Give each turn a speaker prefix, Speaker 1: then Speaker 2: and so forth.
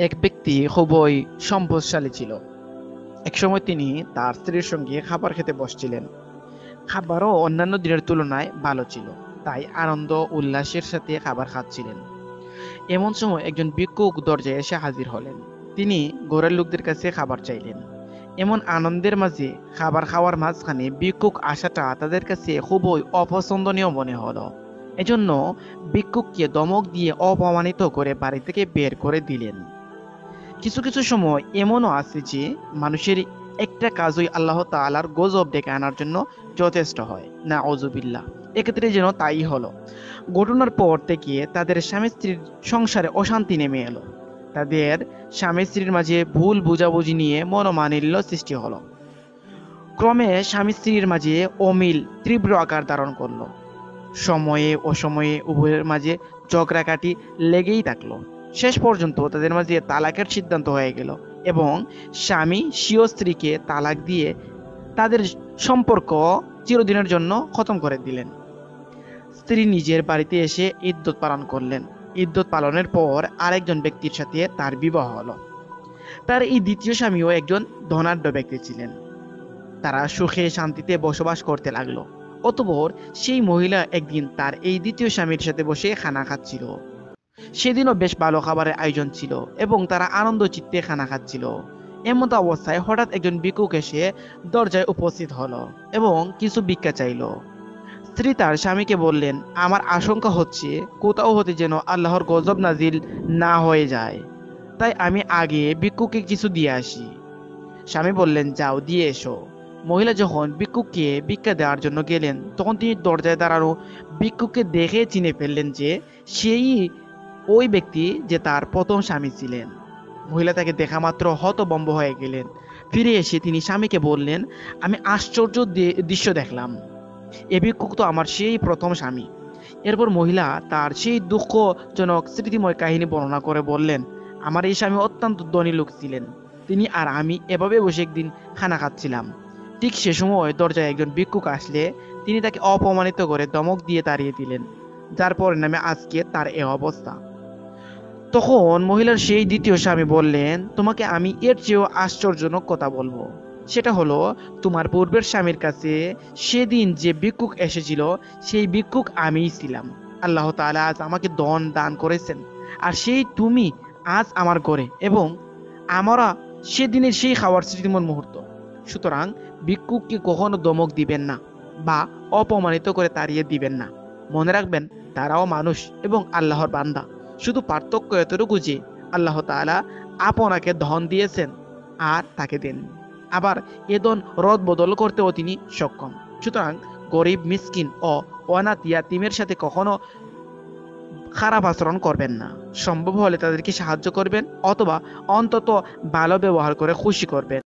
Speaker 1: এক ব্যক্তি খুবই সম্পদশালী ছিল। একসময় তিনি তার স্ত্রীর সঙ্গে খাবার খেতে বসছিলেন। খাবারও অন্যান্য দিনের তুলনায় ভালো ছিল, তাই আনন্দ উল্লাসের সাথে খাবার খাচ্ছিলেন। এমন সময় একজন ভিক্ষুক দরজায় এসে হাজির হলেন। তিনি ঘরের লোকদের কাছে খাবার চাইলেন। এমন আনন্দের মাঝে খাবার খাওয়ার মাঝখানে ভিক্ষুক আসাটা তাদের কাছে খুবই অপছন্দনীয় মনে হলো। এজন্য ভিক্ষুককে ধমক দিয়ে অপমানিত করে বাড়ি থেকে বের করে দিলেন। কিছু কিছু সময় এমনও আছে যে মানুষের একটা কাজই আল্লাহ তাআলার গজব ডেকে আনার জন্য যথেষ্ট হয়, নাউজুবিল্লাহ। এক্ষেত্রে যেন তাই হলো। ঘটনার পর থেকে তাদের স্বামী স্ত্রীর সংসারে অশান্তি নেমে এলো। তাদের স্বামী স্ত্রীর মাঝে ভুল বোঝাবুঝি নিয়ে মনোমালিন্য সৃষ্টি হলো। ক্রমে স্বামী স্ত্রীর মাঝে অমিল তীব্র আকার ধারণ করলো। সময়ে অসময়ে উভয়ের মাঝে ঝগড়াকাটি লেগেই থাকলো। শেষ পর্যন্ত তাদের মাঝে তালাকের সিদ্ধান্ত হয়ে গেল এবং স্বামী স্বীয় স্ত্রীকে তালাক দিয়ে তাদের সম্পর্ক চিরদিনের জন্য খতম করে দিলেন। স্ত্রী নিজের বাড়িতে এসে ইদ্যত পালন করলেন। ইদ্যত পালনের পর আরেকজন ব্যক্তির সাথে তার বিবাহ হলো। তার এই দ্বিতীয় স্বামীও একজন ধনাঢ্য ব্যক্তি ছিলেন। তারা সুখে শান্তিতে বসবাস করতে লাগলো। অতঃপর সেই মহিলা একদিন তার এই দ্বিতীয় স্বামীর সাথে বসে খানা খাচ্ছিল। সেদিনও বেশ ভালো খাবারের আয়োজন ছিল এবং তারা আনন্দ চিত্তে খানা খাচ্ছিল। এমত অবস্থায় হঠাৎ একজন ভিক্ষুক এসে দরজায় উপস্থিত হলো এবং কিছু ভিক্ষা চাইলো। স্ত্রী তার স্বামীকে বললেন, আমার আশঙ্কা হচ্ছে কোথাও হতে যেন আল্লাহর গজব নাজিল না হয়ে যায়, তাই আমি আগে ভিক্ষুককে কিছু দিয়ে আসি। স্বামী বললেন, যাও দিয়ে এসো। মহিলা যখন ভিক্ষুককে ভিক্ষা দেওয়ার জন্য গেলেন, তখন তিনি দরজায় দাঁড়ানো ভিক্ষুককে দেখে চিনে ফেললেন যে সেই ওই ব্যক্তি যে তার প্রথম স্বামী ছিলেন। মহিলা তাকে দেখা মাত্র হতভম্ব হয়ে গেলেন। ফিরে এসে তিনি স্বামীকে বললেন, আমি আশ্চর্য দৃশ্য দেখলাম। এ ভিক্ষুক তো আমার সেই প্রথম স্বামী। এরপর মহিলা তার সেই দুঃখজনক স্মৃতিময় কাহিনী বর্ণনা করে বললেন, আমার এই স্বামী অত্যন্ত ধনী লোক ছিলেন। তিনি আর আমি এভাবে বসে একদিন খানা খাচ্ছিলাম। ঠিক সে সময় দরজায় একজন ভিক্ষুক আসলে তিনি তাকে অপমানিত করে ধমক দিয়ে তাড়িয়ে দিলেন, যার পরিণামে আজকে তার এ অবস্থা। তখন মহিলার সেই দ্বিতীয় স্বামী বললেন, তোমাকে আমি এর চেয়েও আশ্চর্যজনক কথা বলবো। সেটা হলো, তোমার পূর্বের স্বামীর কাছে সেদিন যে ভিক্ষুক এসেছিল সেই ভিক্ষুক আমিই ছিলাম। আল্লাহ তাআলা আজ আমাকে ধন দান করেছেন, আর সেই তুমি আজ আমার ঘরে, এবং আমরা সেদিনের সেই খাওয়ার স্মৃতিময় মুহূর্ত। সুতরাং ভিক্ষুককে কখনো ধমক দিবেন না বা অপমানিত করে তাড়িয়ে দিবেন না। মনে রাখবেন, তারাও মানুষ এবং আল্লাহর বান্দা। শুধু পার্থক্য এতটুকু যে আল্লাহ তাআলা আপনাকে ধন দিয়েছেন আর তাকে দেন, আবার এ ধন রদ বদল করতেও তিনি সক্ষম। সুতরাং গরিব, মিসকিন ও অনাথ ইয়াতীমের সাথে কখনো খারাপ আচরণ করবেন না। সম্ভব হলে তাদেরকে সাহায্য করবেন অথবা অন্তত ভালো ব্যবহার করে খুশি করবেন।